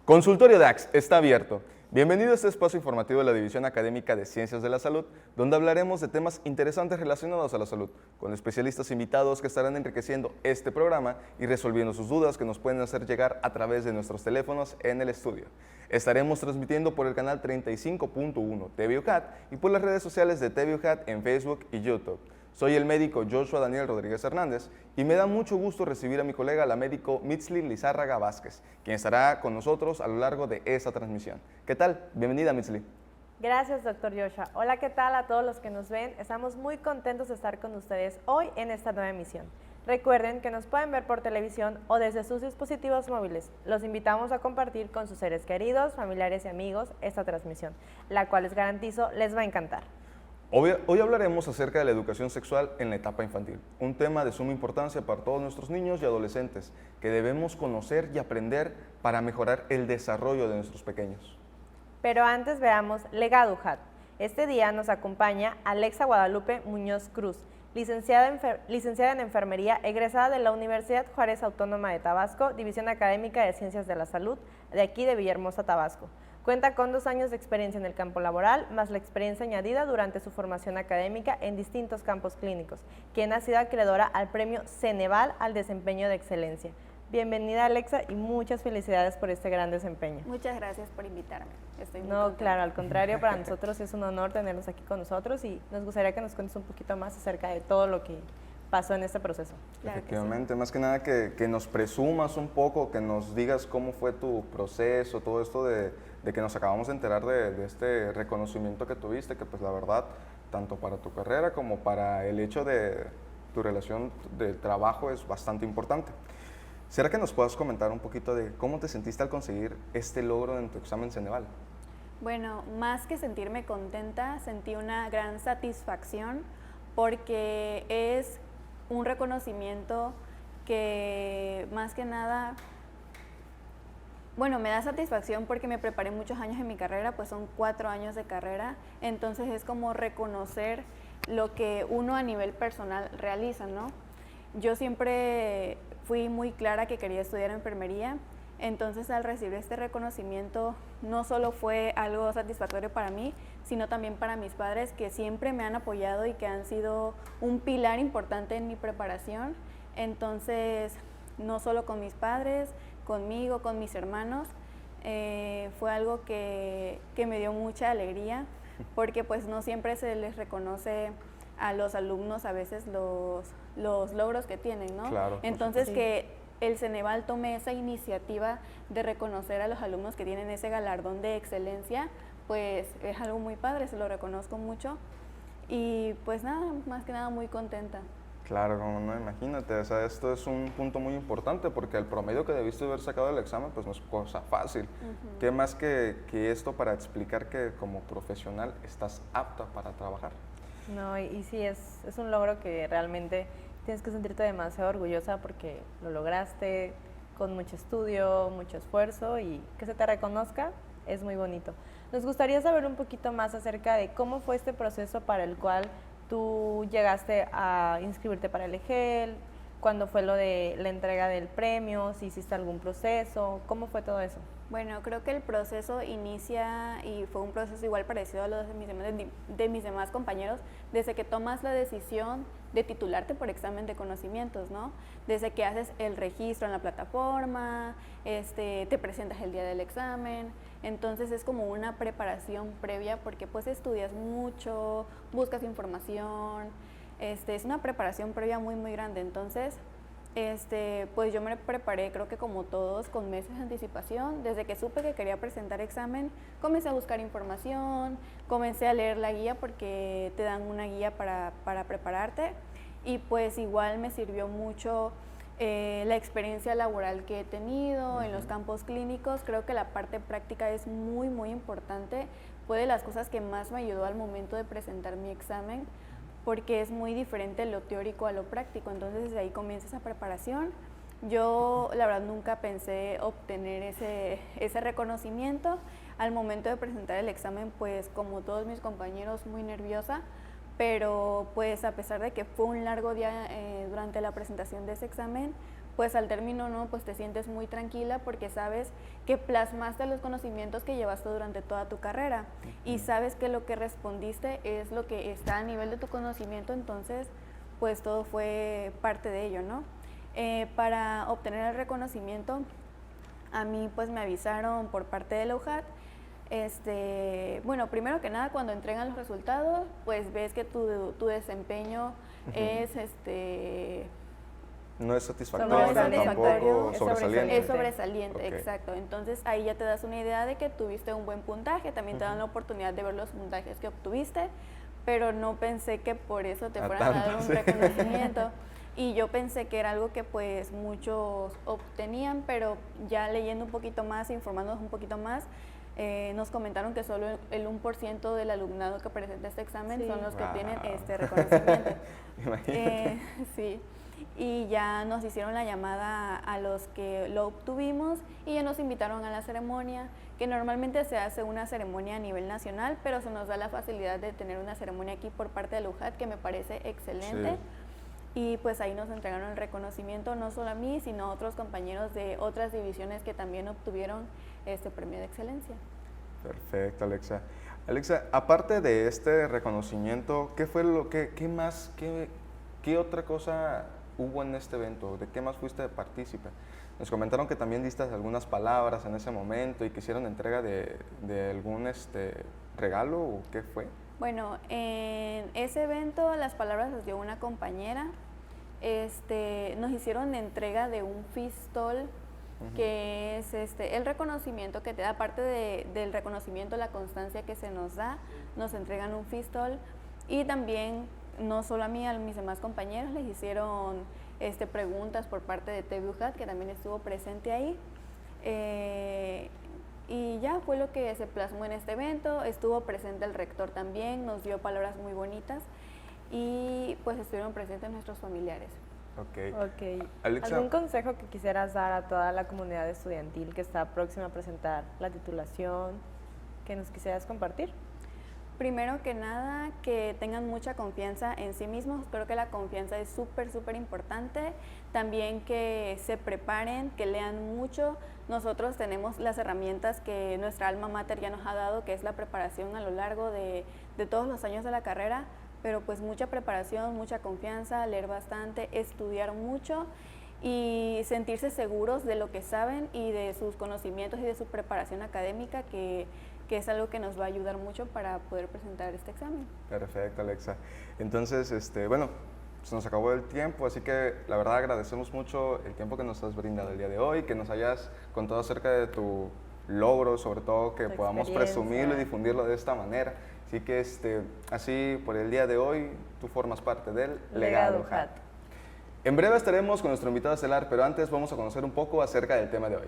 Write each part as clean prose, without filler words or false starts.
Consultorio DAX está abierto. Bienvenido a este espacio informativo de la División Académica de Ciencias de la Salud, donde hablaremos de temas interesantes relacionados a la salud, con especialistas invitados que estarán enriqueciendo este programa y resolviendo sus dudas que nos pueden hacer llegar a través de nuestros teléfonos en el estudio. Estaremos transmitiendo por el canal 35.1 TVUCAT y por las redes sociales de TVUCAT en Facebook y YouTube. Soy el médico Joshua Daniel Rodríguez Hernández y me da mucho gusto recibir a mi colega, la médico Mitzli Lizárraga Vázquez, quien estará con nosotros a lo largo de esta transmisión. ¿Qué tal? Bienvenida, Mitzli. Gracias, doctor Joshua. Hola, ¿qué tal a todos los que nos ven? Estamos muy contentos de estar con ustedes hoy en esta nueva emisión. Recuerden que nos pueden ver por televisión o desde sus dispositivos móviles. Los invitamos a compartir con sus seres queridos, familiares y amigos esta transmisión, la cual les garantizo les va a encantar. Hoy hablaremos acerca de la educación sexual en la etapa infantil, un tema de suma importancia para todos nuestros niños y adolescentes que debemos conocer y aprender para mejorar el desarrollo de nuestros pequeños. Pero antes veamos Legado UJAT. Este día nos acompaña Alexa Guadalupe Muñoz Cruz, licenciada en Enfermería, egresada de la Universidad Juárez Autónoma de Tabasco, División Académica de Ciencias de la Salud, de aquí de Villahermosa, Tabasco. Cuenta con 2 años de experiencia en el campo laboral, más la experiencia añadida durante su formación académica en distintos campos clínicos, quien ha sido acreedora al premio Ceneval al desempeño de excelencia. Bienvenida, Alexa, y muchas felicidades por este gran desempeño. Muchas gracias por invitarme. Estoy muy No, contenta. claro, al contrario, para nosotros es un honor tenerlos aquí con nosotros y nos gustaría que nos cuentes un poquito más acerca de todo lo que pasó en este proceso. Claro que Efectivamente, más que nada que nos presumas un poco, que nos digas cómo fue tu proceso, todo esto de que nos acabamos de enterar de este reconocimiento que tuviste, que pues la verdad, tanto para tu carrera como para el hecho de tu relación de trabajo es bastante importante. ¿Será que nos puedas comentar un poquito de cómo te sentiste al conseguir este logro en tu examen Ceneval? Bueno, más que sentirme contenta, sentí una gran satisfacción porque es un reconocimiento que más que nada, bueno, me da satisfacción porque me preparé muchos años en mi carrera, pues son 4 años de carrera, entonces es como reconocer lo que uno a nivel personal realiza, ¿no? Yo siempre fui muy clara que quería estudiar enfermería, entonces al recibir este reconocimiento no solo fue algo satisfactorio para mí, sino también para mis padres que siempre me han apoyado y que han sido un pilar importante en mi preparación. Entonces, no solo con mis padres, conmigo, con mis hermanos, fue algo que me dio mucha alegría, porque pues no siempre se les reconoce a los alumnos a veces los logros que tienen, ¿no? Claro. Entonces, sí. que el Ceneval tome esa iniciativa de reconocer a los alumnos que tienen ese galardón de excelencia, pues es algo muy padre, se lo reconozco mucho y pues nada, más que nada muy contenta. Claro, como no, imagínate, o sea, esto es un punto muy importante porque el promedio que debiste haber sacado del examen pues no es cosa fácil. ¿Qué más que esto para explicar que como profesional estás apta para trabajar? No, y sí, es un logro que realmente tienes que sentirte demasiado orgullosa porque lo lograste con mucho estudio, mucho esfuerzo y que se te reconozca es muy bonito. Nos gustaría saber un poquito más acerca de cómo fue este proceso para el cual tú llegaste a inscribirte para el EGEL, cuándo fue lo de la entrega del premio, si hiciste algún proceso, ¿cómo fue todo eso? Bueno, creo que el proceso inicia y fue un proceso igual parecido a los de mis demás compañeros, desde que tomas la decisión de titularte por examen de conocimientos, ¿no? Desde que haces el registro en la plataforma, te presentas el día del examen, entonces es como una preparación previa porque pues estudias mucho, buscas información, es una preparación previa muy muy grande, entonces pues yo me preparé, creo que como todos, con meses de anticipación. Desde que supe que quería presentar examen, comencé a buscar información, comencé a leer la guía porque te dan una guía para prepararte y pues igual me sirvió mucho la experiencia laboral que he tenido en los campos clínicos. Creo que la parte práctica es muy muy importante, fue de las cosas que más me ayudó al momento de presentar mi examen, porque es muy diferente lo teórico a lo práctico, entonces desde ahí comienza esa preparación. Yo la verdad nunca pensé obtener ese reconocimiento. Al momento de presentar el examen, pues como todos mis compañeros, muy nerviosa, pero pues a pesar de que fue un largo día durante la presentación de ese examen, pues al término, ¿no? Pues te sientes muy tranquila porque sabes que plasmaste los conocimientos que llevaste durante toda tu carrera y sabes que lo que respondiste es lo que está a nivel de tu conocimiento, entonces pues todo fue parte de ello, ¿no? Para obtener el reconocimiento, a mí pues me avisaron por parte de la UJAT. Bueno, primero que nada, cuando entregan los resultados, pues ves que tu desempeño es no es satisfactorio, no es satisfactorio, tampoco sobresaliente. Es sobresaliente, Okay. exacto. Entonces ahí ya te das una idea de que tuviste un buen puntaje, también te dan la oportunidad de ver los puntajes que obtuviste, pero no pensé que por eso te fueran a dar un reconocimiento. Y yo pensé que era algo que pues muchos obtenían, pero ya leyendo un poquito más, informándonos un poquito más, nos comentaron que solo el 1% del alumnado que presenta este examen son los que obtienen este reconocimiento. Imagínate. Sí, y ya nos hicieron la llamada a los que lo obtuvimos y ya nos invitaron a la ceremonia, que normalmente se hace una ceremonia a nivel nacional, pero se nos da la facilidad de tener una ceremonia aquí por parte de la UJAT, que me parece excelente. Sí. Y pues ahí nos entregaron el reconocimiento, no solo a mí, sino a otros compañeros de otras divisiones que también obtuvieron este premio de excelencia. Perfecto, Alexa. Alexa, aparte de este reconocimiento, ¿qué fue qué otra cosa hubo en este evento? ¿De qué más fuiste partícipe? Nos comentaron que también diste algunas palabras en ese momento y que hicieron entrega de algún regalo, ¿o qué fue? Bueno, en ese evento las palabras las dio una compañera. Nos hicieron entrega de un fistol, que es el reconocimiento que te da, aparte del reconocimiento, la constancia que se nos da, nos entregan un fistol. Y también, no solo a mí, a mis demás compañeros les hicieron preguntas por parte de TV UJAT, que también estuvo presente ahí. Y ya fue lo que se plasmó en este evento. Estuvo presente el rector también, nos dio palabras muy bonitas y pues estuvieron presentes nuestros familiares. Ok. Alexa, ¿algún consejo que quisieras dar a toda la comunidad estudiantil que está próxima a presentar la titulación, que nos quisieras compartir? Primero que nada, que tengan mucha confianza en sí mismos. Creo que la confianza es súper, súper importante. También que se preparen, que lean mucho. Nosotros tenemos las herramientas que nuestra alma mater ya nos ha dado, que es la preparación a lo largo de todos los años de la carrera, pero pues mucha preparación, mucha confianza, leer bastante, estudiar mucho y sentirse seguros de lo que saben y de sus conocimientos y de su preparación académica, que es algo que nos va a ayudar mucho para poder presentar este examen. Perfecto, Alexa. Entonces, bueno, se nos acabó el tiempo, así que la verdad agradecemos mucho el tiempo que nos has brindado el día de hoy, que nos hayas contado acerca de tu logro, sobre todo que podamos presumirlo y difundirlo de esta manera. Así que, así por el día de hoy, tú formas parte del Legado UJAT. En breve estaremos con nuestro invitado estelar, pero antes vamos a conocer un poco acerca del tema de hoy.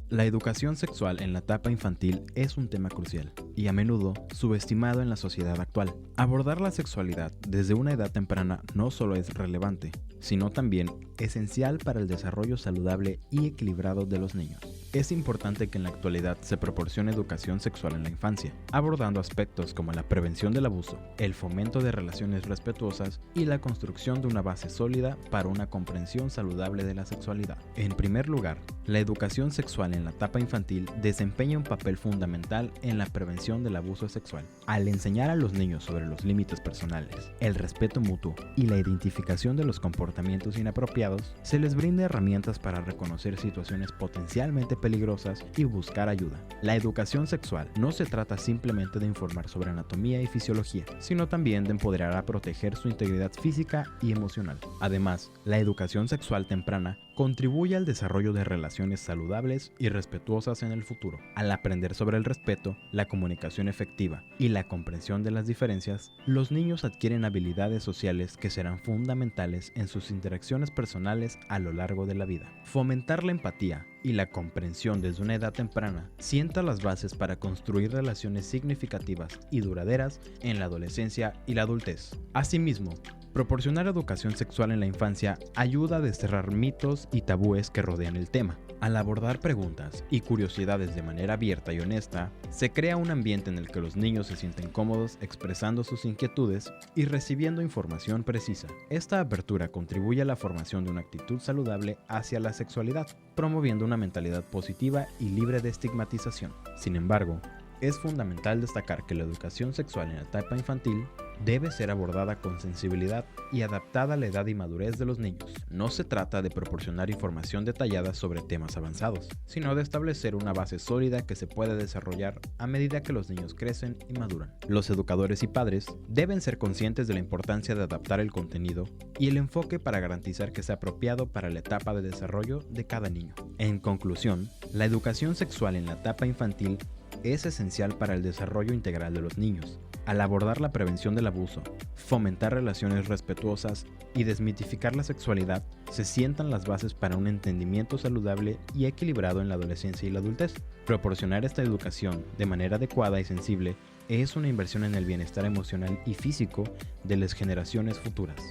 La educación sexual en la etapa infantil es un tema crucial y a menudo subestimado en la sociedad actual. Abordar la sexualidad desde una edad temprana no solo es relevante, sino también esencial para el desarrollo saludable y equilibrado de los niños. Es importante que en la actualidad se proporcione educación sexual en la infancia, abordando aspectos como la prevención del abuso, el fomento de relaciones respetuosas y la construcción de una base sólida para una comprensión saludable de la sexualidad. En primer lugar, la educación sexual en la etapa infantil desempeña un papel fundamental en la prevención del abuso sexual. Al enseñar a los niños sobre los límites personales, el respeto mutuo y la identificación de los comportamientos inapropiados, se les brinda herramientas para reconocer situaciones potencialmente peligrosas y buscar ayuda. La educación sexual no se trata simplemente de informar sobre anatomía y fisiología, sino también de empoderar a proteger su integridad física y emocional. Además, la educación sexual temprana contribuye al desarrollo de relaciones saludables y respetuosas en el futuro. Al aprender sobre el respeto, la comunicación efectiva y la comprensión de las diferencias, los niños adquieren habilidades sociales que serán fundamentales en sus interacciones personales a lo largo de la vida. Fomentar la empatía y la comprensión desde una edad temprana sienta las bases para construir relaciones significativas y duraderas en la adolescencia y la adultez. Asimismo, proporcionar educación sexual en la infancia ayuda a desterrar mitos y tabúes que rodean el tema. Al abordar preguntas y curiosidades de manera abierta y honesta, se crea un ambiente en el que los niños se sienten cómodos expresando sus inquietudes y recibiendo información precisa. Esta apertura contribuye a la formación de una actitud saludable hacia la sexualidad, promoviendo una mentalidad positiva y libre de estigmatización. Sin embargo, es fundamental destacar que la educación sexual en la etapa infantil debe ser abordada con sensibilidad y adaptada a la edad y madurez de los niños. No se trata de proporcionar información detallada sobre temas avanzados, sino de establecer una base sólida que se puede desarrollar a medida que los niños crecen y maduran. Los educadores y padres deben ser conscientes de la importancia de adaptar el contenido y el enfoque para garantizar que sea apropiado para la etapa de desarrollo de cada niño. En conclusión, la educación sexual en la etapa infantil es esencial para el desarrollo integral de los niños. Al abordar la prevención del abuso, fomentar relaciones respetuosas y desmitificar la sexualidad, se sientan las bases para un entendimiento saludable y equilibrado en la adolescencia y la adultez. Proporcionar esta educación de manera adecuada y sensible es una inversión en el bienestar emocional y físico de las generaciones futuras.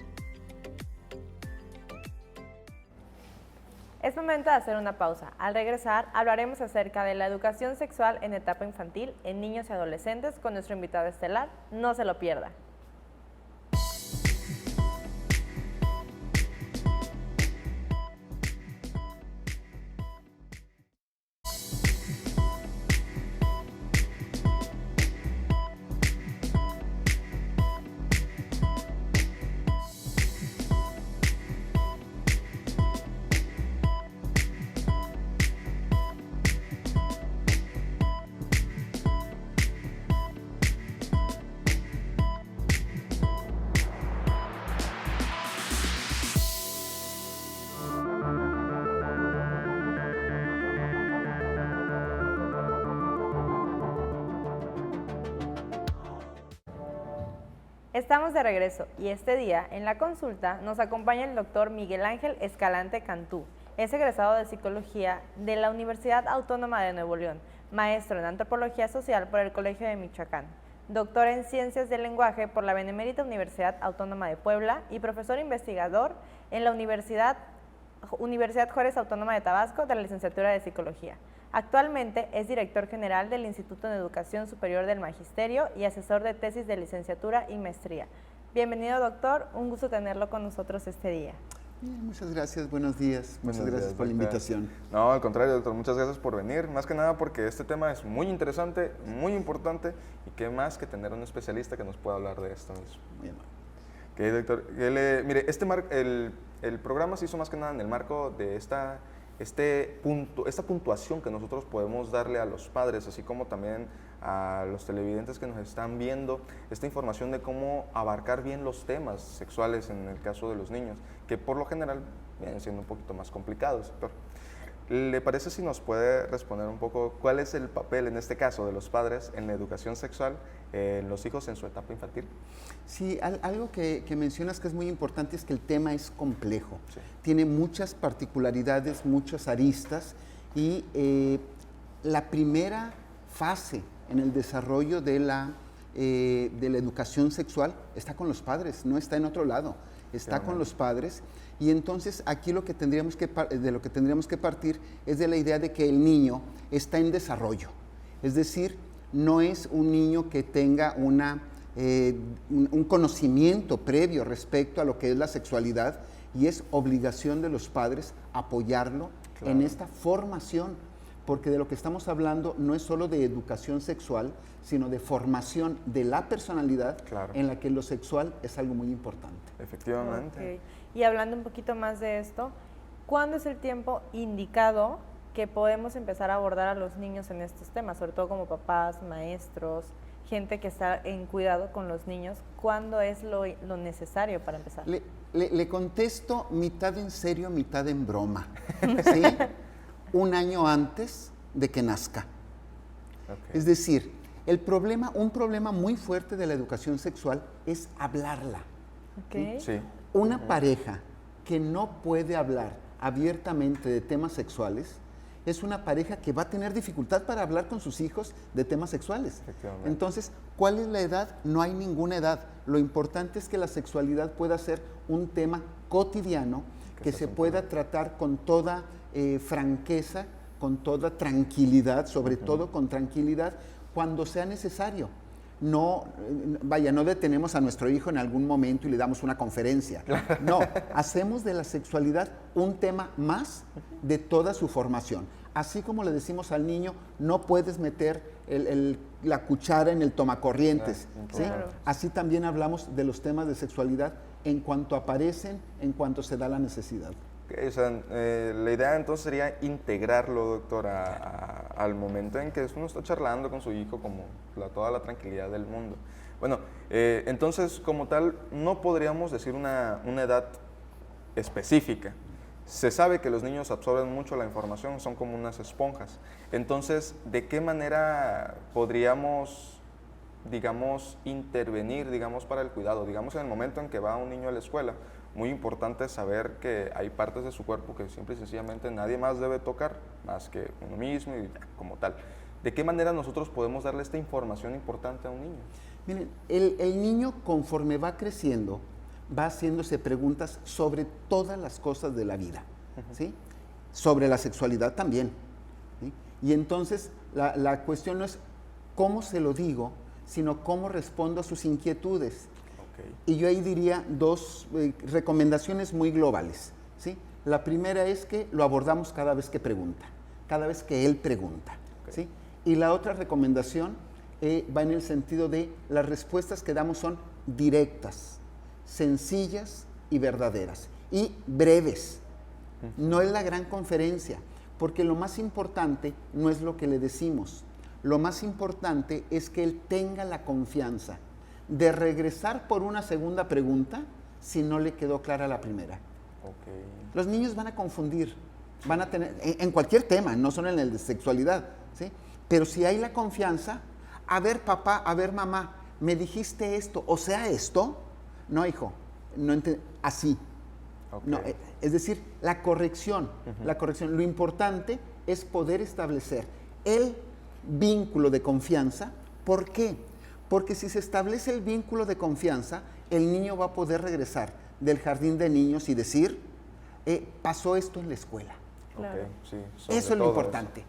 Es momento de hacer una pausa. Al regresar, hablaremos acerca de la educación sexual en etapa infantil en niños y adolescentes con nuestro invitado estelar. No se lo pierda. Estamos de regreso y este día en la consulta nos acompaña el doctor Miguel Ángel Escalante Cantú. Es egresado de Psicología de la Universidad Autónoma de Nuevo León, maestro en Antropología Social por el Colegio de Michoacán, doctor en Ciencias del Lenguaje por la Benemérita Universidad Autónoma de Puebla y profesor investigador en la Universidad Juárez Autónoma de Tabasco de la licenciatura de Psicología. Actualmente es director general del Instituto de Educación Superior del Magisterio y asesor de tesis de licenciatura y maestría. Bienvenido, doctor. Un gusto tenerlo con nosotros este día. Bien, muchas gracias, buenos días. Muchas gracias por la invitación. No, al contrario, doctor, muchas gracias por venir. Más que nada porque este tema es muy interesante, muy importante y qué más que tener un especialista que nos pueda hablar de esto mismo. Muy amable. Okay, doctor. Mire, el programa se hizo más que nada en el marco de esta puntuación que nosotros podemos darle a los padres, así como también a los televidentes que nos están viendo, esta información de cómo abarcar bien los temas sexuales en el caso de los niños, que por lo general vienen siendo un poquito más complicados, doctor. ¿Le parece si nos puede responder un poco cuál es el papel, en este caso, de los padres en la educación sexual en los hijos en su etapa infantil? Sí, algo que mencionas que es muy importante es que el tema es complejo. Sí. Tiene muchas particularidades, muchas aristas y la primera fase en el desarrollo de la educación sexual está con los padres, no está en otro lado, está con los padres. Y entonces aquí de lo que tendríamos que partir es de la idea de que el niño está en desarrollo. Es decir, no es un niño que tenga un conocimiento previo respecto a lo que es la sexualidad y es obligación de los padres apoyarlo en esta formación, porque de lo que estamos hablando no es solo de educación sexual, sino de formación de la personalidad en la que lo sexual es algo muy importante. Efectivamente. Okay. Y hablando un poquito más de esto, ¿cuándo es el tiempo indicado que podemos empezar a abordar a los niños en estos temas, sobre todo como papás, maestros, gente que está en cuidado con los niños? ¿Cuándo es lo necesario para empezar? Le contesto mitad en serio, mitad en broma. ¿Sí? Un año antes de que nazca. Okay. Es decir, un problema muy fuerte de la educación sexual es hablarla. Okay. Sí. Una pareja que no puede hablar abiertamente de temas sexuales es una pareja que va a tener dificultad para hablar con sus hijos de temas sexuales. Entonces, ¿cuál es la edad? No hay ninguna edad. Lo importante es que la sexualidad pueda ser un tema cotidiano que se pueda tratar con toda franqueza, con toda tranquilidad, sobre todo con tranquilidad, cuando sea necesario. No, vaya, no detenemos a nuestro hijo en algún momento y le damos una conferencia. No, hacemos de la sexualidad un tema más de toda su formación. Así como le decimos al niño, no puedes meter la cuchara en el tomacorrientes. ¿Sí? Claro. Así también hablamos de los temas de sexualidad en cuanto aparecen, en cuanto se da la necesidad. Ok, o sea, la idea entonces sería integrarlo, doctor, al momento en que uno está charlando con su hijo, como toda la tranquilidad del mundo. Bueno, entonces como tal, no podríamos decir una edad específica. Se sabe que los niños absorben mucho la información, son como unas esponjas. Entonces, ¿de qué manera podríamos, digamos, intervenir, digamos, para el cuidado? Digamos, en el momento en que va un niño a la escuela, muy importante saber que hay partes de su cuerpo que simple y sencillamente nadie más debe tocar, más que uno mismo y como tal. ¿De qué manera nosotros podemos darle esta información importante a un niño? Miren, el niño conforme va creciendo, va haciéndose preguntas sobre todas las cosas de la vida, ¿sí? Sobre la sexualidad también, ¿sí? Y entonces la cuestión no es cómo se lo digo, sino cómo respondo a sus inquietudes. Okay. Y yo ahí diría dos recomendaciones muy globales, ¿sí? La primera es que lo abordamos cada vez que pregunta, cada vez que él pregunta, Okay. ¿sí? Y la otra recomendación va en el sentido de las respuestas que damos son directas, sencillas y verdaderas y breves. No es la gran conferencia, porque lo más importante no es lo que le decimos. Lo más importante es que él tenga la confianza de regresar por una segunda pregunta si no le quedó clara la primera. Okay. Los niños van a confundir, van a tener, en cualquier tema, no solo en el de sexualidad, ¿sí? Pero si hay la confianza, a ver papá, a ver mamá, me dijiste esto, o sea esto. No, hijo, no así. Okay. No, es decir, la corrección, la corrección. Lo importante es poder establecer el vínculo de confianza. ¿Por qué? Porque si se establece el vínculo de confianza, el niño va a poder regresar del jardín de niños y decir, pasó esto en la escuela. Claro. Okay, sí, sobre Eso es lo todo importante.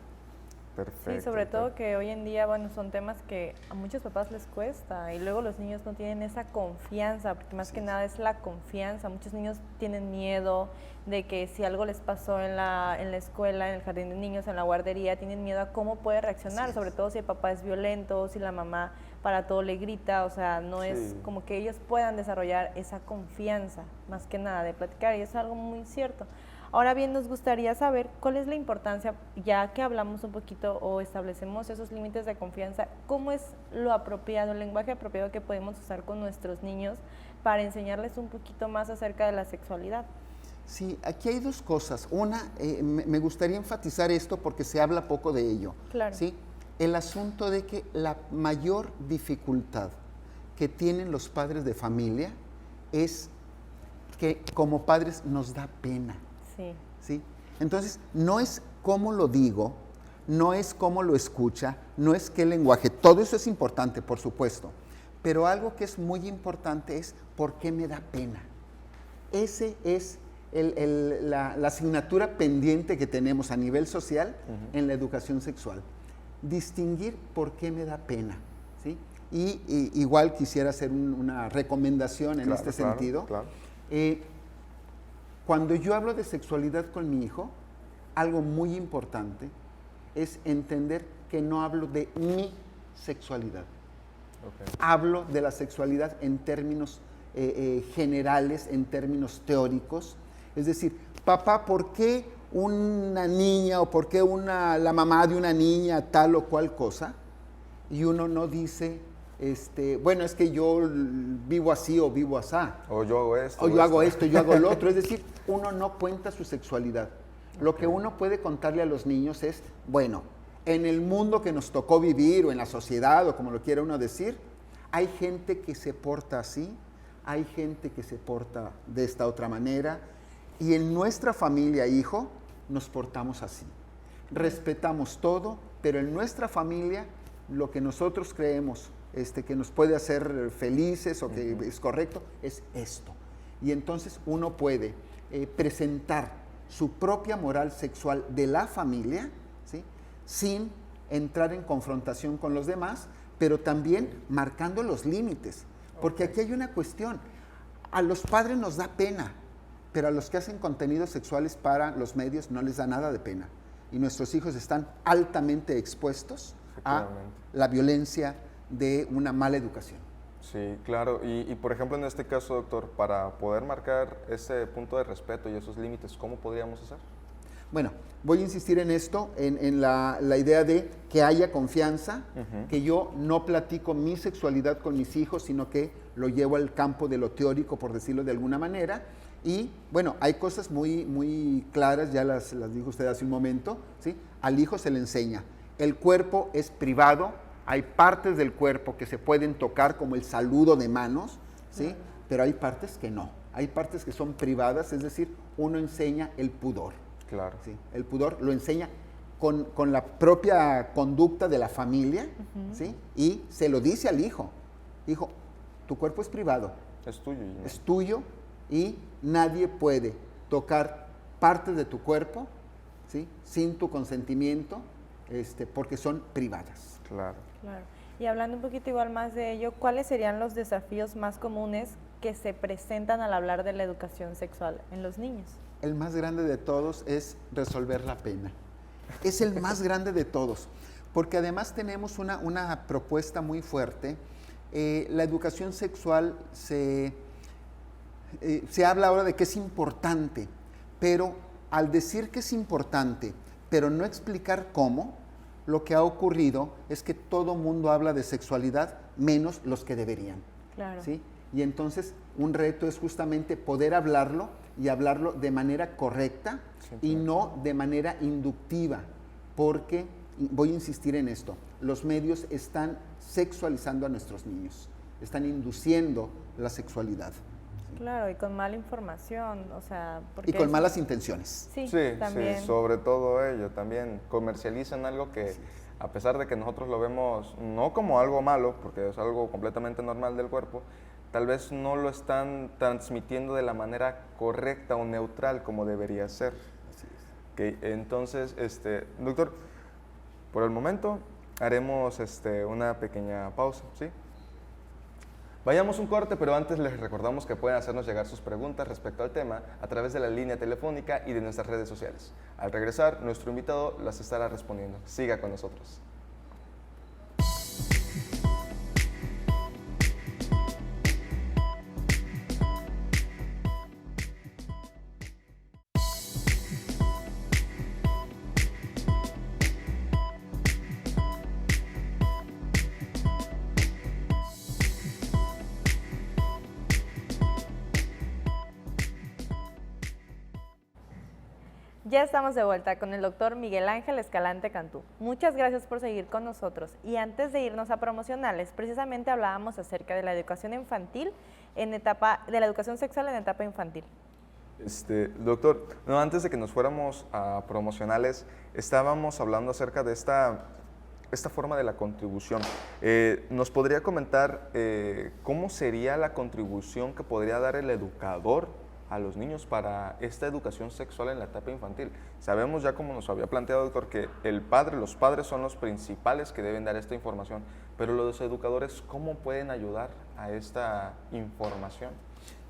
Perfecto. Sí, sobre todo que hoy en día, bueno, son temas que a muchos papás les cuesta y luego los niños no tienen esa confianza, porque más que nada es la confianza. Muchos niños tienen miedo de que si algo les pasó en la escuela, en el jardín de niños, en la guardería, tienen miedo a cómo puede reaccionar, sobre todo si el papá es violento, si la mamá para todo le grita, o sea, no es como que ellos puedan desarrollar esa confianza, más que nada, de platicar, y es algo muy cierto. Ahora bien, nos gustaría saber cuál es la importancia, ya que hablamos un poquito o establecemos esos límites de confianza, cómo es lo apropiado, el lenguaje apropiado que podemos usar con nuestros niños para enseñarles un poquito más acerca de la sexualidad. Sí, aquí hay dos cosas. Una, me gustaría enfatizar esto porque se habla poco de ello. Claro. ¿Sí? El asunto de que la mayor dificultad que tienen los padres de familia es que como padres nos da pena. Sí. ¿Sí? Entonces, no es cómo lo digo, no es cómo lo escucha, no es qué lenguaje, todo eso es importante, por supuesto, pero algo que es muy importante es por qué me da pena. Ese es la asignatura pendiente que tenemos a nivel social en la educación sexual. Distinguir por qué me da pena, ¿sí? Y igual quisiera hacer una recomendación en este sentido. Claro. Cuando yo hablo de sexualidad con mi hijo, algo muy importante es entender que no hablo de mi sexualidad. Okay. Hablo de la sexualidad en términos generales, en términos teóricos. Es decir, papá, ¿por qué una niña o por qué la mamá de una niña tal o cual cosa? Y uno no dice, bueno, es que yo vivo así o vivo asá. O yo hago esto. O yo hago esto, yo hago lo otro. Es decir, uno no cuenta su sexualidad. Lo que uno puede contarle a los niños es, bueno, en el mundo que nos tocó vivir o en la sociedad o como lo quiera uno decir, hay gente que se porta así, hay gente que se porta de esta otra manera y en nuestra familia, hijo, nos portamos así. Respetamos todo, pero en nuestra familia lo que nosotros creemos que nos puede hacer felices o que es correcto, es esto. Y entonces uno puede presentar su propia moral sexual de la familia, ¿sí? Sin entrar en confrontación con los demás, pero también marcando los límites. Porque aquí hay una cuestión. A los padres nos da pena, pero a los que hacen contenidos sexuales para los medios no les da nada de pena. Y nuestros hijos están altamente expuestos a la violencia de una mala educación. Sí, claro. Y por ejemplo, en este caso, doctor, para poder marcar ese punto de respeto y esos límites, ¿cómo podríamos hacer? Bueno, voy a insistir en esto, en la idea de que haya confianza, que yo no platico mi sexualidad con mis hijos, sino que lo llevo al campo de lo teórico, por decirlo de alguna manera. Y bueno, hay cosas muy claras, ya las dijo usted hace un momento, ¿sí? Al hijo se le enseña. El cuerpo es privado, hay partes del cuerpo que se pueden tocar, como el saludo de manos, ¿sí? Pero hay partes que no, hay partes que son privadas, es decir, uno enseña el pudor. Claro. ¿Sí? El pudor lo enseña con la propia conducta de la familia, ¿sí? Y se lo dice al hijo. Hijo, tu cuerpo es privado. Es tuyo. Es tuyo y nadie puede tocar partes de tu cuerpo, ¿sí? Sin tu consentimiento, porque son privadas. Claro. Claro. Y hablando un poquito igual más de ello, ¿cuáles serían los desafíos más comunes que se presentan al hablar de la educación sexual en los niños? El más grande de todos es resolver la pena. Es el más grande de todos, porque además tenemos una propuesta muy fuerte. La educación sexual se habla ahora de que es importante, pero al decir que es importante, pero no explicar cómo, lo que ha ocurrido es que todo mundo habla de sexualidad, menos los que deberían. Claro. ¿Sí? Y entonces un reto es justamente poder hablarlo y hablarlo de manera correcta y no de manera inductiva, porque, voy a insistir en esto, los medios están sexualizando a nuestros niños, están induciendo la sexualidad. Claro, y con mala información, o sea... Y con malas intenciones. Sí, Sí, también. sí, sobre todo ello, también comercializan algo que, a pesar de que nosotros lo vemos no como algo malo, porque es algo completamente normal del cuerpo, tal vez no lo están transmitiendo de la manera correcta o neutral como debería ser. Así es. Okay, entonces, doctor, por el momento haremos una pequeña pausa, ¿sí? Vayamos un corte, pero antes les recordamos que pueden hacernos llegar sus preguntas respecto al tema a través de la línea telefónica y de nuestras redes sociales. Al regresar, nuestro invitado las estará respondiendo. Siga con nosotros. Ya estamos de vuelta con el doctor Miguel Ángel Escalante Cantú. Muchas gracias por seguir con nosotros. Y antes de irnos a promocionales, precisamente hablábamos acerca de la educación infantil de la educación sexual en etapa infantil. Doctor, no, antes de que nos fuéramos a promocionales, estábamos hablando acerca de esta forma de la contribución. ¿Nos podría comentar cómo sería la contribución que podría dar el educador a los niños para esta educación sexual en la etapa infantil? Sabemos ya, como nos había planteado, doctor, que los padres son los principales que deben dar esta información, pero los educadores, ¿cómo pueden ayudar a esta información?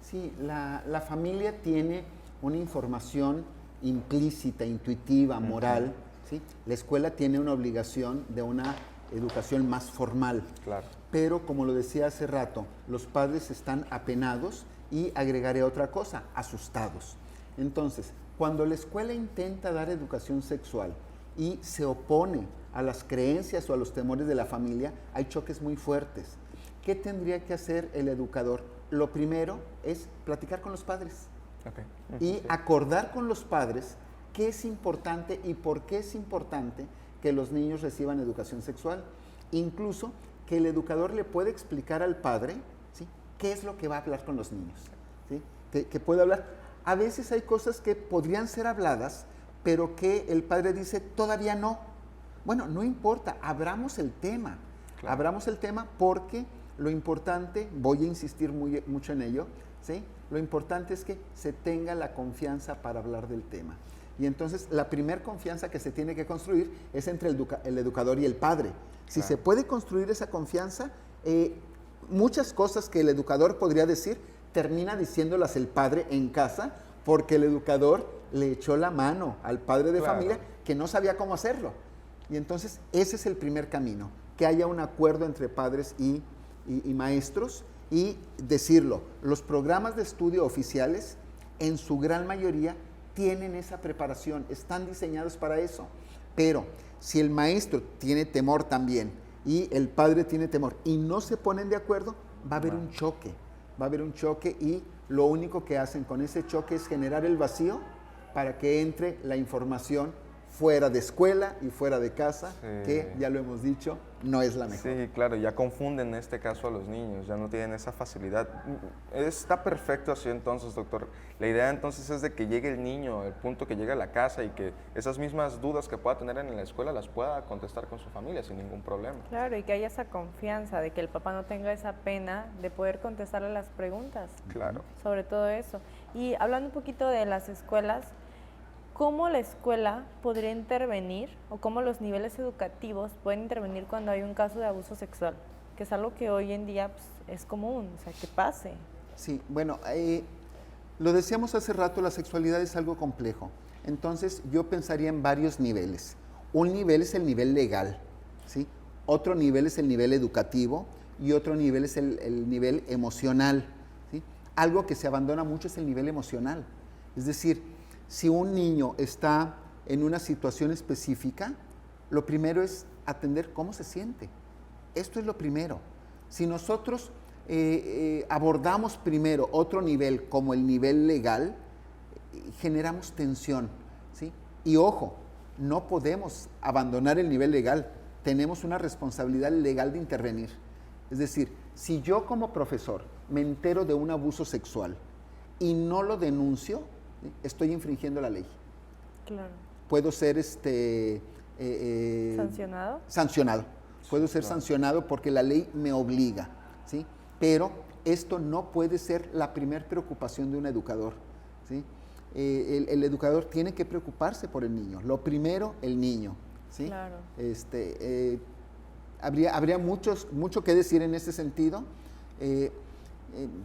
Sí, la familia tiene una información implícita, intuitiva, moral, ¿sí? La escuela tiene una obligación de una educación más formal. Claro. Pero, como lo decía hace rato, los padres están apenados y agregaré otra cosa, asustados. Entonces, cuando la escuela intenta dar educación sexual y se opone a las creencias o a los temores de la familia, hay choques muy fuertes. ¿Qué tendría que hacer el educador? Lo primero es platicar con los padres y acordar con los padres qué es importante y por qué es importante que los niños reciban educación sexual. Incluso que el educador le puede explicar al padre, ¿sí?, qué es lo que va a hablar con los niños, ¿sí? Que puede hablar. A veces hay cosas que podrían ser habladas, pero que el padre dice, todavía no. Bueno, no importa, abramos el tema. Claro. Abramos el tema porque lo importante, voy a insistir mucho en ello, ¿sí? Lo importante es que se tenga la confianza para hablar del tema. Y entonces la primera confianza que se tiene que construir es entre el educador y el padre. Si Claro. se puede construir esa confianza, muchas cosas que el educador podría decir, termina diciéndolas el padre en casa, porque el educador le echó la mano al padre de Claro. familia que no sabía cómo hacerlo. Y entonces ese es el primer camino, que haya un acuerdo entre padres y maestros, y decirlo. Los programas de estudio oficiales, en su gran mayoría, tienen esa preparación, están diseñados para eso. Pero si el maestro tiene temor también y el padre tiene temor y no se ponen de acuerdo, va a haber un choque. Va a haber un choque, y lo único que hacen con ese choque es generar el vacío para que entre la información fuera de escuela y fuera de casa, Sí. que ya lo hemos dicho, no es la mejor. Sí, claro, ya confunden en este caso a los niños, ya no tienen esa facilidad. Está perfecto así entonces, doctor. La idea entonces es de que llegue el niño, el punto que llegue a la casa, y que esas mismas dudas que pueda tener en la escuela las pueda contestar con su familia sin ningún problema. Claro, y que haya esa confianza de que el papá no tenga esa pena de poder contestarle las preguntas, Claro. sobre todo eso. Y hablando un poquito de las escuelas, ¿cómo la escuela podría intervenir o cómo los niveles educativos pueden intervenir cuando hay un caso de abuso sexual? Que es algo que hoy en día pues, es común, o sea, que pase. Sí, bueno, lo decíamos hace rato, la sexualidad es algo complejo. Entonces yo pensaría en varios niveles. Un nivel es el nivel legal, ¿sí? Otro nivel es el nivel educativo y otro nivel es el nivel emocional, ¿sí? Algo que se abandona mucho es el nivel emocional. Es decir, si un niño está en una situación específica, lo primero es atender cómo se siente. Esto es lo primero. Si nosotros abordamos primero otro nivel como el nivel legal, generamos tensión, ¿sí? Y ojo, no podemos abandonar el nivel legal, tenemos una responsabilidad legal de intervenir. Es decir, si yo como profesor me entero de un abuso sexual y no lo denuncio, ¿sí? Estoy infringiendo la ley. Claro. Puedo ser ¿Sancionado? sancionado. Puedo ser claro. sancionado porque la ley me obliga, ¿sí? Pero esto no puede ser la primera preocupación de un educador, ¿sí? El educador tiene que preocuparse por el niño. Lo primero, el niño, ¿sí? Claro. Habría mucho que decir en ese sentido.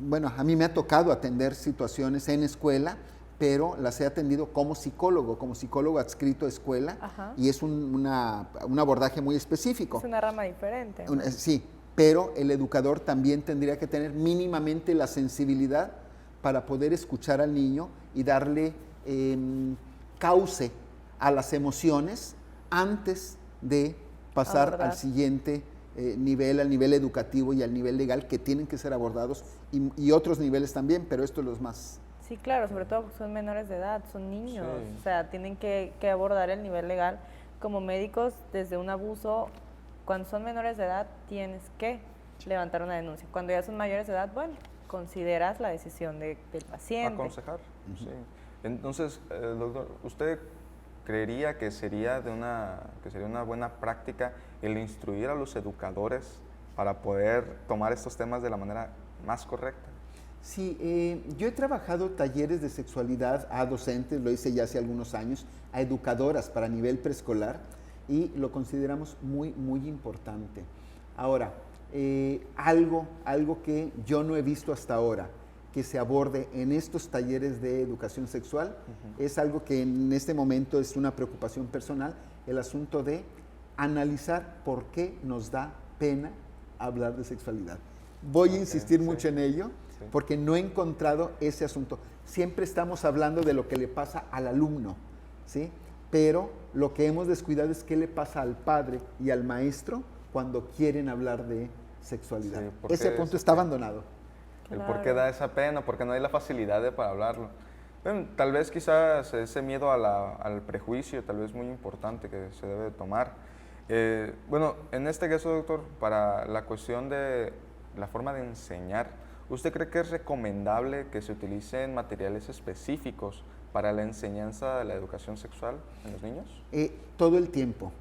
Bueno, a mí me ha tocado atender situaciones en escuela, pero las he atendido como psicólogo adscrito a escuela. Ajá. Y es un abordaje muy específico. Es una rama diferente. Sí, pero el educador también tendría que tener mínimamente la sensibilidad para poder escuchar al niño y darle cauce a las emociones antes de pasar Abordar. al siguiente nivel, al nivel educativo y al nivel legal, que tienen que ser abordados, y otros niveles también, pero esto es los más. Sí, claro, sobre todo porque son menores de edad, son niños, Sí. o sea, tienen que abordar el nivel legal. Como médicos, desde un abuso, cuando son menores de edad, tienes que levantar una denuncia. Cuando ya son mayores de edad, bueno, consideras la decisión del paciente. Aconsejar, sí. Entonces, doctor, ¿usted creería que sería una buena práctica el instruir a los educadores para poder tomar estos temas de la manera más correcta? Sí, yo he trabajado talleres de sexualidad a docentes, lo hice ya hace algunos años, a educadoras para nivel preescolar, y lo consideramos muy, muy importante. Ahora, algo que yo no he visto hasta ahora, que se aborde en estos talleres de educación sexual, es algo que en este momento es una preocupación personal, el asunto de analizar por qué nos da pena hablar de sexualidad. Voy a insistir mucho en ello, porque no he encontrado ese asunto. Siempre estamos hablando de lo que le pasa al alumno, ¿sí? Pero lo que hemos descuidado es qué le pasa al padre y al maestro cuando quieren hablar de sexualidad. Sí, ¿por qué ese punto esa está pena? abandonado. El por qué da esa pena, porque no hay la facilidad para hablarlo. Bueno, tal vez quizás ese miedo al prejuicio, tal vez muy importante que se debe de tomar. Bueno, en este caso, doctor, para la cuestión de la forma de enseñar, ¿usted cree que es recomendable que se utilicen materiales específicos para la enseñanza de la educación sexual en los niños? Todo el tiempo.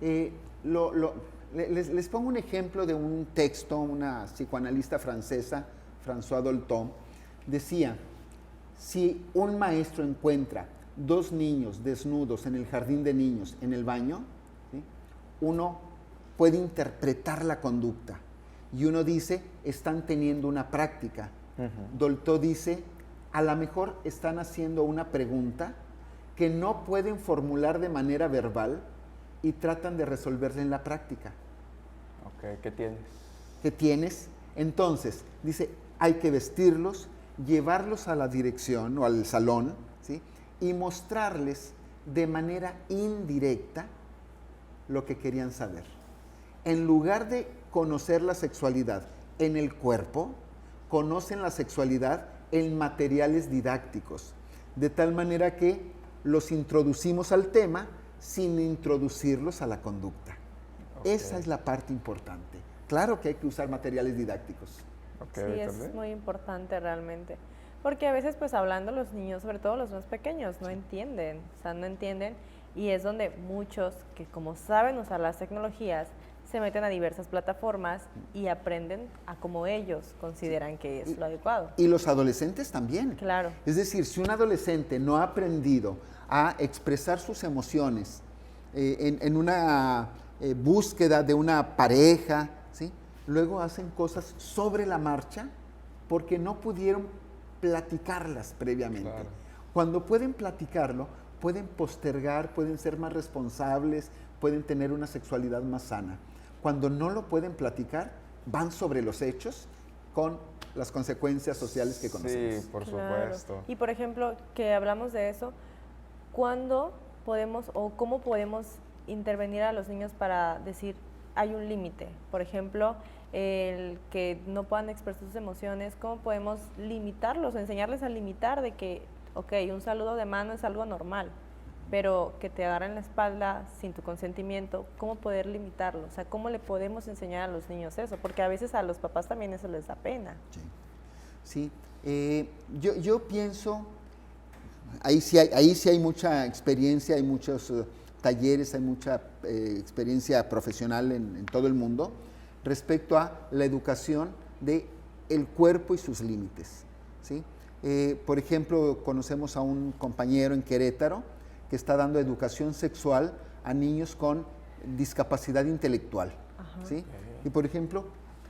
Les pongo un ejemplo de un texto, una psicoanalista francesa, François Dolton, decía, si un maestro encuentra 2 niños desnudos en el jardín de niños, en el baño, ¿sí?, uno puede interpretar la conducta y uno dice, están teniendo una práctica. Dolto dice, a lo mejor están haciendo una pregunta que no pueden formular de manera verbal y tratan de resolverla en la práctica. Ok, ¿qué tienes? ¿Qué tienes? Entonces, dice, hay que vestirlos, llevarlos a la dirección o al salón, ¿sí?, y mostrarles de manera indirecta lo que querían saber. En lugar de conocer la sexualidad en el cuerpo, conocen la sexualidad en materiales didácticos, de tal manera que los introducimos al tema sin introducirlos a la conducta. Esa es la parte importante. Claro que hay que usar materiales didácticos. Sí, es muy importante realmente. Porque a veces, pues hablando los niños, sobre todo los más pequeños, no entienden. O sea, no entienden. Y es donde muchos que como saben usar las tecnologías, se meten a diversas plataformas y aprenden a como ellos consideran que es lo adecuado. Y los adolescentes también. Claro. Es decir, si un adolescente no ha aprendido a expresar sus emociones en una búsqueda de una pareja, ¿sí?, luego hacen cosas sobre la marcha porque no pudieron platicarlas previamente. Claro. Cuando pueden platicarlo, pueden postergar, pueden ser más responsables, pueden tener una sexualidad más sana. Cuando no lo pueden platicar, van sobre los hechos con las consecuencias sociales que conocemos. Sí, por Claro. supuesto. Y por ejemplo, que hablamos de eso, ¿cuándo podemos o cómo podemos intervenir a los niños para decir hay un límite? Por ejemplo, el que no puedan expresar sus emociones, ¿cómo podemos limitarlos, enseñarles a limitar de que, ok, un saludo de mano es algo normal, pero que te agarren la espalda sin tu consentimiento, ¿cómo poder limitarlo? O sea, ¿cómo le podemos enseñar a los niños eso? Porque a veces a los papás también eso les da pena. Sí. Yo pienso, ahí sí hay mucha experiencia, hay muchos talleres, hay mucha experiencia profesional en todo el mundo respecto a la educación de el cuerpo y sus límites, ¿sí? Por ejemplo, conocemos a un compañero en Querétaro que está dando educación sexual a niños con discapacidad intelectual, ¿sí? Y por ejemplo,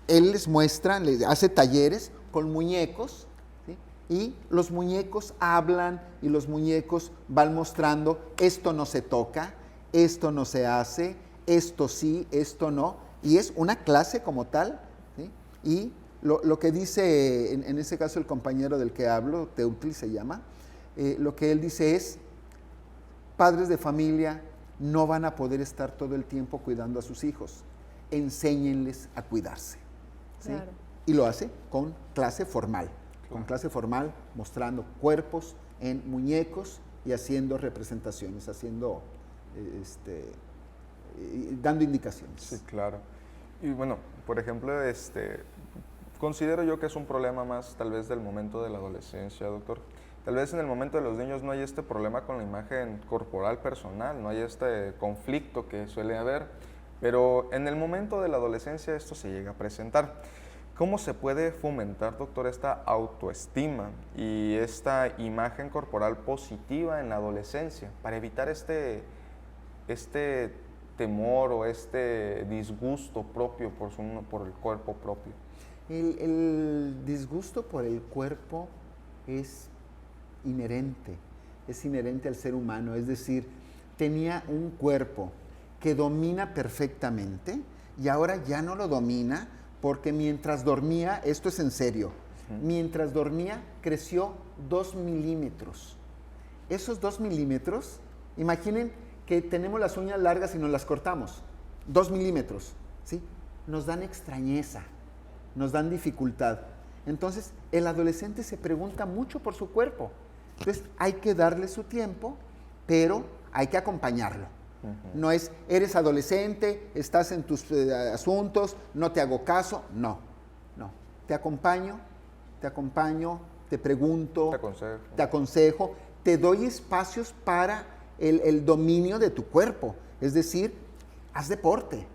él les muestra, les hace talleres con muñecos, ¿sí?, y los muñecos hablan y los muñecos van mostrando, esto no se toca, esto no se hace, esto sí, esto no, y es una clase como tal, ¿sí? Y lo que dice, en ese caso el compañero del que hablo, Teutli se llama, lo que él dice es, padres de familia no van a poder estar todo el tiempo cuidando a sus hijos, enséñenles a cuidarse, ¿sí? Claro. Y lo hace con clase formal, mostrando cuerpos en muñecos y haciendo representaciones, dando indicaciones. Sí, claro. Y bueno, por ejemplo, considero yo que es un problema más tal vez del momento de la adolescencia, doctor. Tal vez en el momento de los niños no hay este problema con la imagen corporal personal, no hay este conflicto que suele haber, pero en el momento de la adolescencia esto se llega a presentar. ¿Cómo se puede fomentar, doctor, esta autoestima y esta imagen corporal positiva en la adolescencia para evitar este temor o este disgusto propio por el cuerpo propio? El disgusto por el cuerpo es inherente al ser humano, es decir, tenía un cuerpo que domina perfectamente y ahora ya no lo domina porque mientras dormía, esto es en serio, mientras dormía creció 2 milímetros. Esos 2 milímetros, imaginen que tenemos las uñas largas y nos las cortamos, 2 milímetros, ¿sí? Nos dan extrañeza, nos dan dificultad. Entonces, el adolescente se pregunta mucho por su cuerpo. Entonces, hay que darle su tiempo, pero hay que acompañarlo. No es, eres adolescente, estás en tus asuntos, no te hago caso. No. Te acompaño, te pregunto, te aconsejo, te doy espacios para el dominio de tu cuerpo. Es decir, haz deporte,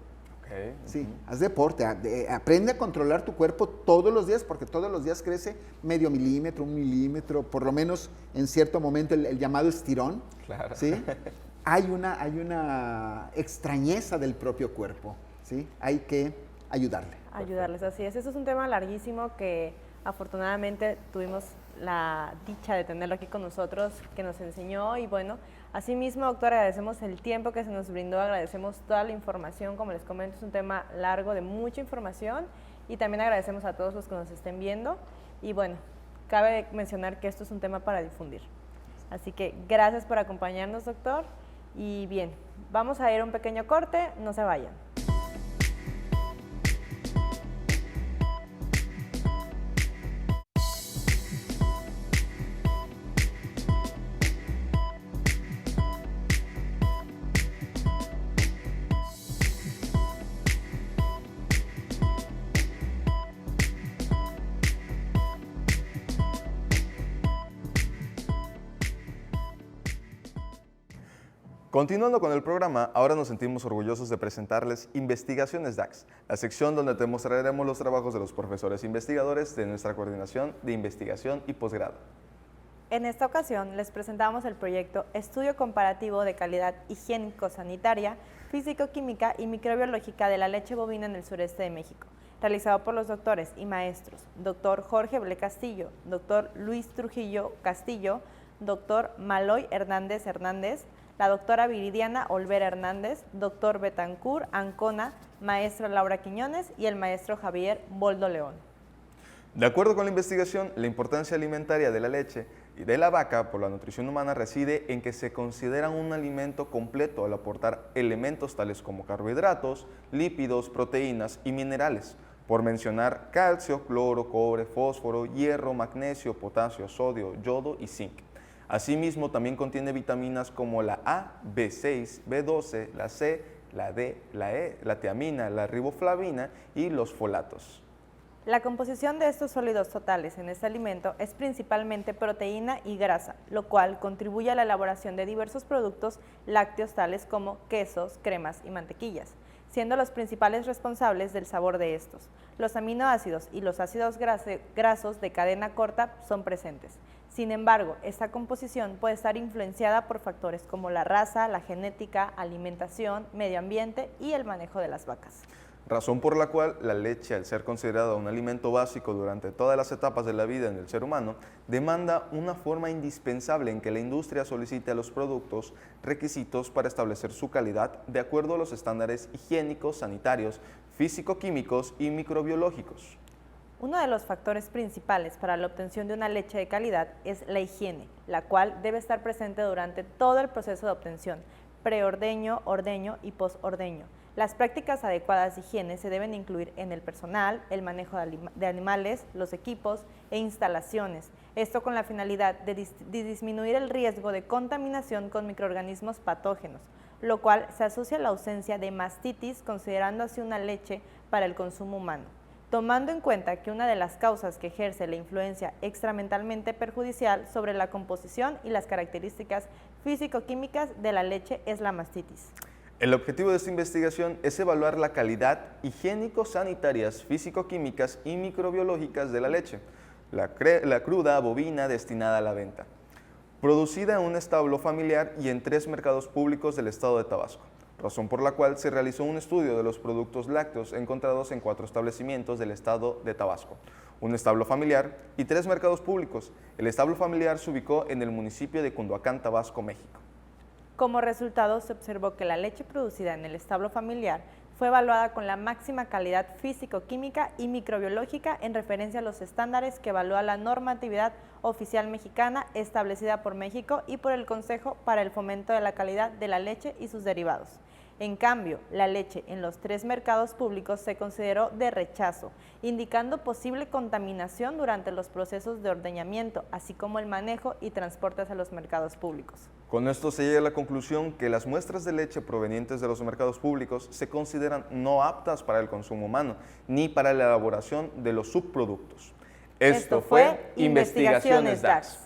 Sí, haz deporte, aprende a controlar tu cuerpo todos los días, porque todos los días crece medio milímetro, 1 milímetro, por lo menos en cierto momento el llamado estirón. Claro. ¿Sí? Hay una extrañeza del propio cuerpo, ¿sí? Hay que ayudarle. Ayudarles, así es. Eso es un tema larguísimo que afortunadamente tuvimos la dicha de tenerlo aquí con nosotros, que nos enseñó y bueno, asimismo, doctor, agradecemos el tiempo que se nos brindó, agradecemos toda la información, como les comento, es un tema largo de mucha información y también agradecemos a todos los que nos estén viendo y bueno, cabe mencionar que esto es un tema para difundir. Así que gracias por acompañarnos, doctor, y bien, vamos a ir a un pequeño corte, no se vayan. Continuando con el programa, ahora nos sentimos orgullosos de presentarles Investigaciones DAX, la sección donde te mostraremos los trabajos de los profesores investigadores de nuestra coordinación de investigación y posgrado. En esta ocasión les presentamos el proyecto Estudio Comparativo de Calidad Higiénico-Sanitaria, Físico-Química y Microbiológica de la leche bovina en el sureste de México, realizado por los doctores y maestros, doctor Jorge Ble Castillo, doctor Luis Trujillo Castillo, doctor Maloy Hernández Hernández, la doctora Viridiana Olvera Hernández, doctor Betancur Ancona, maestra Laura Quiñones y el maestro Javier Boldo León. De acuerdo con la investigación, la importancia alimentaria de la leche y de la vaca por la nutrición humana reside en que se consideran un alimento completo al aportar elementos tales como carbohidratos, lípidos, proteínas y minerales, por mencionar calcio, cloro, cobre, fósforo, hierro, magnesio, potasio, sodio, yodo y zinc. Asimismo, también contiene vitaminas como la A, B6, B12, la C, la D, la E, la tiamina, la riboflavina y los folatos. La composición de estos sólidos totales en este alimento es principalmente proteína y grasa, lo cual contribuye a la elaboración de diversos productos lácteos tales como quesos, cremas y mantequillas, siendo los principales responsables del sabor de estos. Los aminoácidos y los ácidos grasos de cadena corta son presentes. Sin embargo, esta composición puede estar influenciada por factores como la raza, la genética, alimentación, medio ambiente y el manejo de las vacas. Razón por la cual la leche, al ser considerada un alimento básico durante todas las etapas de la vida en el ser humano, demanda una forma indispensable en que la industria solicite a los productos requisitos para establecer su calidad de acuerdo a los estándares higiénicos, sanitarios, físico-químicos y microbiológicos. Uno de los factores principales para la obtención de una leche de calidad es la higiene, la cual debe estar presente durante todo el proceso de obtención, preordeño, ordeño y postordeño. Las prácticas adecuadas de higiene se deben incluir en el personal, el manejo de animales, los equipos e instalaciones, esto con la finalidad de disminuir el riesgo de contaminación con microorganismos patógenos, lo cual se asocia a la ausencia de mastitis, considerando así una leche para el consumo humano. Tomando en cuenta que una de las causas que ejerce la influencia extramentalmente perjudicial sobre la composición y las características físico-químicas de la leche es la mastitis. El objetivo de esta investigación es evaluar la calidad higiénico-sanitarias, físico-químicas y microbiológicas de la leche, la cruda bovina destinada a la venta, producida en un establo familiar y en 3 mercados públicos del estado de Tabasco, razón por la cual se realizó un estudio de los productos lácteos encontrados en 4 establecimientos del estado de Tabasco, un establo familiar y 3 mercados públicos. El establo familiar se ubicó en el municipio de Cunduacán, Tabasco, México. Como resultado, se observó que la leche producida en el establo familiar fue evaluada con la máxima calidad físico-química y microbiológica en referencia a los estándares que evalúa la normatividad oficial mexicana establecida por México y por el Consejo para el Fomento de la Calidad de la Leche y sus derivados. En cambio, la leche en los 3 mercados públicos se consideró de rechazo, indicando posible contaminación durante los procesos de ordeñamiento, así como el manejo y transporte hacia los mercados públicos. Con esto se llega a la conclusión que las muestras de leche provenientes de los mercados públicos se consideran no aptas para el consumo humano, ni para la elaboración de los subproductos. Esto fue Investigaciones DAX.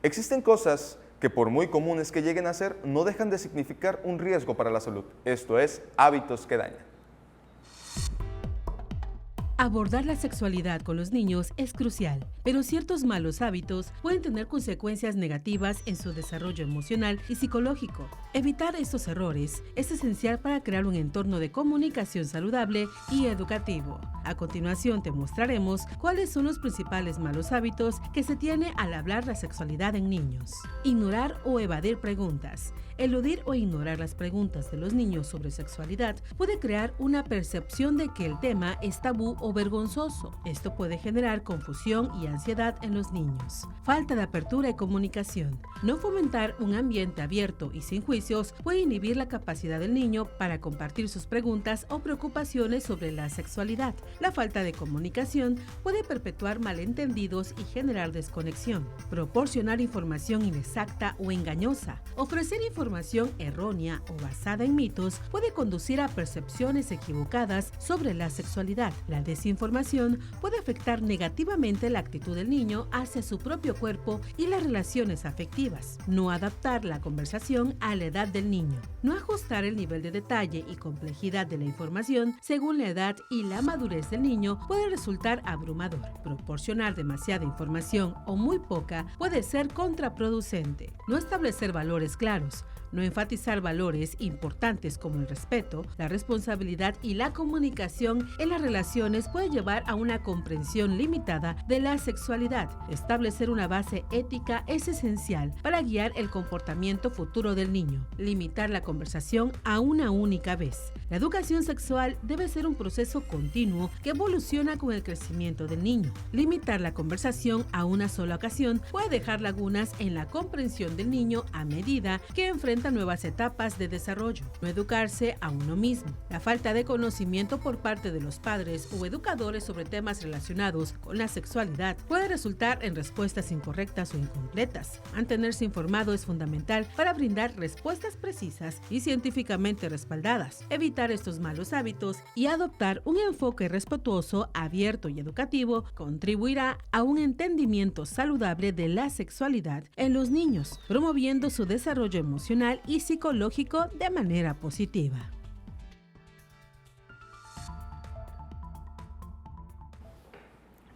Existen cosas que por muy comunes que lleguen a ser, no dejan de significar un riesgo para la salud. Esto es, hábitos que dañan. Abordar la sexualidad con los niños es crucial, pero ciertos malos hábitos pueden tener consecuencias negativas en su desarrollo emocional y psicológico. Evitar estos errores es esencial para crear un entorno de comunicación saludable y educativo. A continuación te mostraremos cuáles son los principales malos hábitos que se tiene al hablar la sexualidad en niños. Ignorar o evadir preguntas. Eludir o ignorar las preguntas de los niños sobre sexualidad puede crear una percepción de que el tema es tabú o vergonzoso. Esto puede generar confusión y ansiedad en los niños. Falta de apertura y comunicación. No fomentar un ambiente abierto y sin juicios puede inhibir la capacidad del niño para compartir sus preguntas o preocupaciones sobre la sexualidad. La falta de comunicación puede perpetuar malentendidos y generar desconexión. Proporcionar información inexacta o engañosa. Ofrecer información errónea o basada en mitos puede conducir a percepciones equivocadas sobre la sexualidad. La desinformación puede afectar negativamente la actitud del niño hacia su propio cuerpo y las relaciones afectivas. No adaptar la conversación a la edad del niño. No ajustar el nivel de detalle y complejidad de la información según la edad y la madurez del niño puede resultar abrumador. Proporcionar demasiada información o muy poca puede ser contraproducente. No establecer valores claros. No enfatizar valores importantes como el respeto, la responsabilidad y la comunicación en las relaciones puede llevar a una comprensión limitada de la sexualidad. Establecer una base ética es esencial para guiar el comportamiento futuro del niño. Limitar la conversación a una única vez. La educación sexual debe ser un proceso continuo que evoluciona con el crecimiento del niño. Limitar la conversación a una sola ocasión puede dejar lagunas en la comprensión del niño a medida que enfrenta nuevas etapas de desarrollo. No educarse a uno mismo. La falta de conocimiento por parte de los padres o educadores sobre temas relacionados con la sexualidad puede resultar en respuestas incorrectas o incompletas. Mantenerse informado es fundamental para brindar respuestas precisas y científicamente respaldadas. Evitar estos malos hábitos y adoptar un enfoque respetuoso, abierto y educativo contribuirá a un entendimiento saludable de la sexualidad en los niños, promoviendo su desarrollo emocional y psicológico de manera positiva.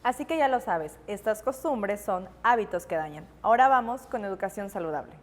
Así que ya lo sabes, estas costumbres son hábitos que dañan. Ahora vamos con educación saludable.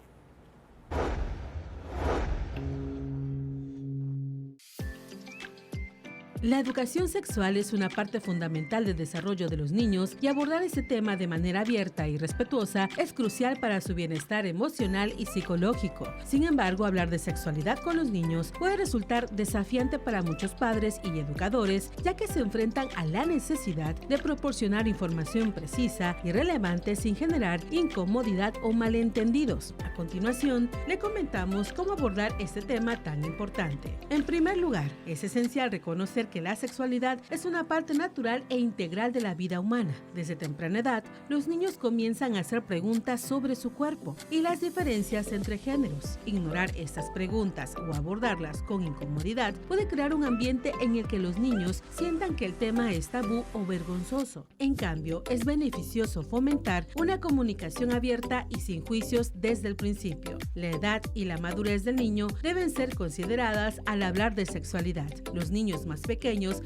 La educación sexual es una parte fundamental del desarrollo de los niños y abordar este tema de manera abierta y respetuosa es crucial para su bienestar emocional y psicológico. Sin embargo, hablar de sexualidad con los niños puede resultar desafiante para muchos padres y educadores, ya que se enfrentan a la necesidad de proporcionar información precisa y relevante sin generar incomodidad o malentendidos. A continuación, le comentamos cómo abordar este tema tan importante. En primer lugar, es esencial reconocer que la sexualidad es una parte natural e integral de la vida humana. Desde temprana edad, los niños comienzan a hacer preguntas sobre su cuerpo y las diferencias entre géneros. Ignorar estas preguntas o abordarlas con incomodidad puede crear un ambiente en el que los niños sientan que el tema es tabú o vergonzoso. En cambio, es beneficioso fomentar una comunicación abierta y sin juicios desde el principio. La edad y la madurez del niño deben ser consideradas al hablar de sexualidad. Los niños más pequeños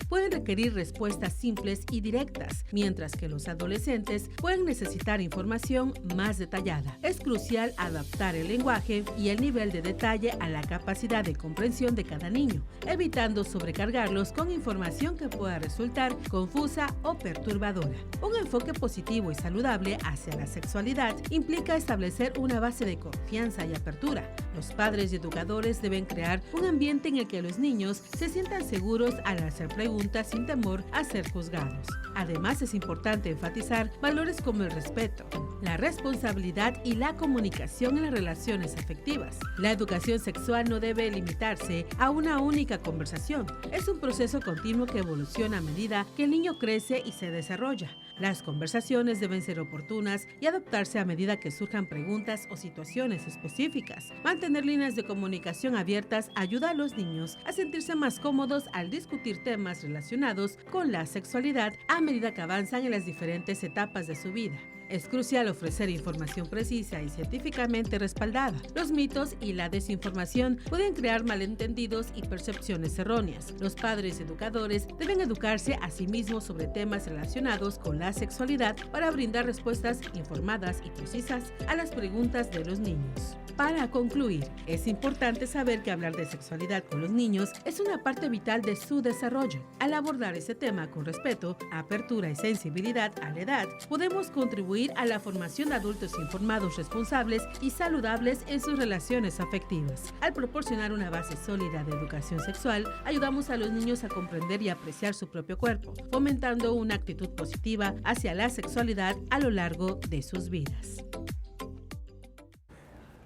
pueden requerir respuestas simples y directas, mientras que los adolescentes pueden necesitar información más detallada. Es crucial adaptar el lenguaje y el nivel de detalle a la capacidad de comprensión de cada niño, evitando sobrecargarlos con información que pueda resultar confusa o perturbadora. Un enfoque positivo y saludable hacia la sexualidad implica establecer una base de confianza y apertura. Los padres y educadores deben crear un ambiente en el que los niños se sientan seguros al hacer preguntas sin temor a ser juzgados. Además, es importante enfatizar valores como el respeto, la responsabilidad y la comunicación en las relaciones afectivas. La educación sexual no debe limitarse a una única conversación. Es un proceso continuo que evoluciona a medida que el niño crece y se desarrolla. Las conversaciones deben ser oportunas y adaptarse a medida que surjan preguntas o situaciones específicas. Mantener líneas de comunicación abiertas ayuda a los niños a sentirse más cómodos al discutir temas relacionados con la sexualidad a medida que avanzan en las diferentes etapas de su vida. Es crucial ofrecer información precisa y científicamente respaldada. Los mitos y la desinformación pueden crear malentendidos y percepciones erróneas. Los padres educadores deben educarse a sí mismos sobre temas relacionados con la sexualidad para brindar respuestas informadas y precisas a las preguntas de los niños. Para concluir, es importante saber que hablar de sexualidad con los niños es una parte vital de su desarrollo. Al abordar ese tema con respeto, apertura y sensibilidad a la edad, podemos contribuir a la formación de adultos informados, responsables y saludables en sus relaciones afectivas. Al proporcionar una base sólida de educación sexual, ayudamos a los niños a comprender y apreciar su propio cuerpo, fomentando una actitud positiva hacia la sexualidad a lo largo de sus vidas.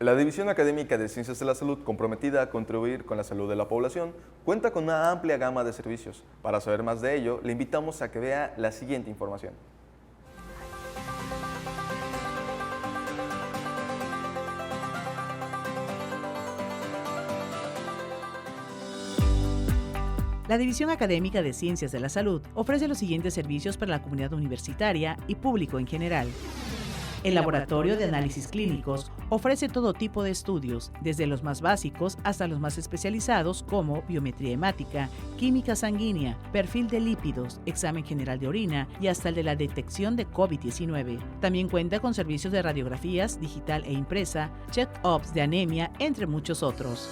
La División Académica de Ciencias de la Salud, comprometida a contribuir con la salud de la población, cuenta con una amplia gama de servicios. Para saber más de ello, le invitamos a que vea la siguiente información. La División Académica de Ciencias de la Salud ofrece los siguientes servicios para la comunidad universitaria y público en general. El Laboratorio de Análisis Clínicos ofrece todo tipo de estudios, desde los más básicos hasta los más especializados como biometría hemática, química sanguínea, perfil de lípidos, examen general de orina y hasta el de la detección de COVID-19. También cuenta con servicios de radiografías digital e impresa, check-ups de anemia, entre muchos otros.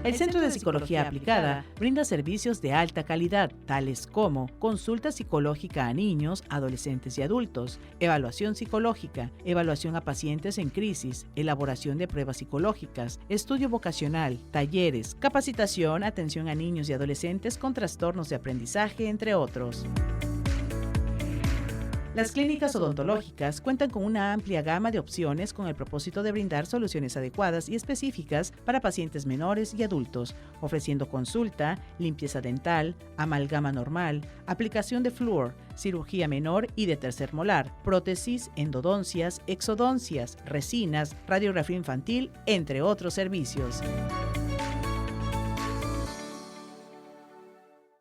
El Centro de Psicología Aplicada brinda servicios de alta calidad, tales como consulta psicológica a niños, adolescentes y adultos, evaluación psicológica, evaluación a pacientes en crisis, elaboración de pruebas psicológicas, estudio vocacional, talleres, capacitación, atención a niños y adolescentes con trastornos de aprendizaje, entre otros. Las clínicas odontológicas cuentan con una amplia gama de opciones con el propósito de brindar soluciones adecuadas y específicas para pacientes menores y adultos, ofreciendo consulta, limpieza dental, amalgama normal, aplicación de flúor, cirugía menor y de tercer molar, prótesis, endodoncias, exodoncias, resinas, radiografía infantil, entre otros servicios.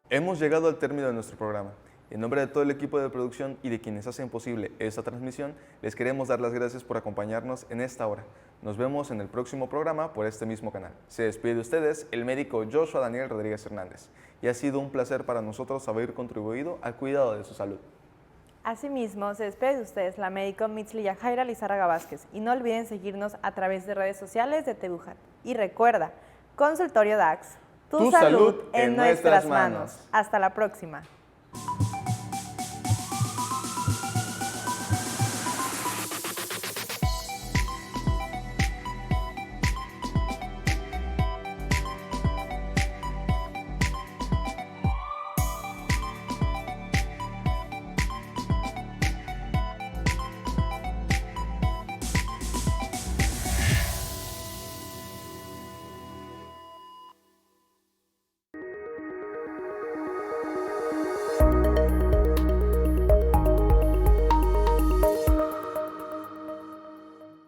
Hemos llegado al término de nuestro programa. En nombre de todo el equipo de producción y de quienes hacen posible esta transmisión, les queremos dar las gracias por acompañarnos en esta hora. Nos vemos en el próximo programa por este mismo canal. Se despide de ustedes el médico Joshua Daniel Rodríguez Hernández. Y ha sido un placer para nosotros haber contribuido al cuidado de su salud. Asimismo, se despide de ustedes la médico Mitzli Yajaira Lizárraga Vázquez. Y no olviden seguirnos a través de redes sociales de TVUJAT. Y recuerda, Consultorio DAX, tu salud en nuestras manos. Hasta la próxima.